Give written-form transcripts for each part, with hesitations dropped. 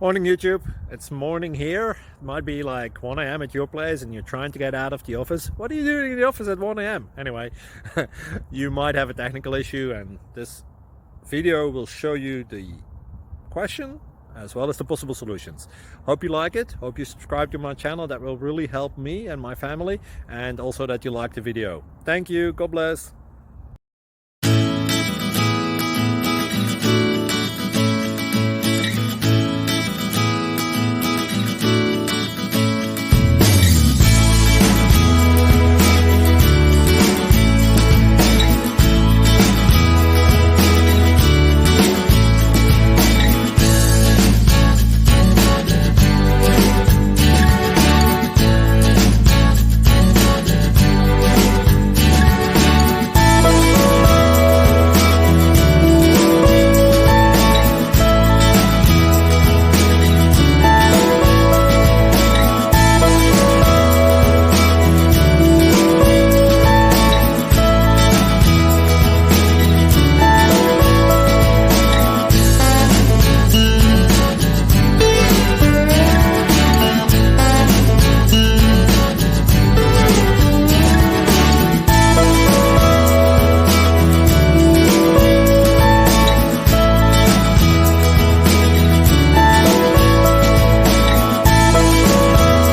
Morning YouTube, it's morning here. It might be like 1 a.m. at your place and you're trying to get out of the office. What are you doing in the office at 1 a.m.? Anyway, you might have a technical issue and this video will show you the question as well as the possible solutions. Hope you like it, hope you subscribe to my channel. That will really help me and my family, and also that you like the video. Thank you, God bless.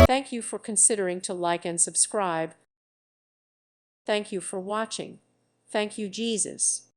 Thank you for considering to like and subscribe. Thank you for watching. Thank you, Jesus.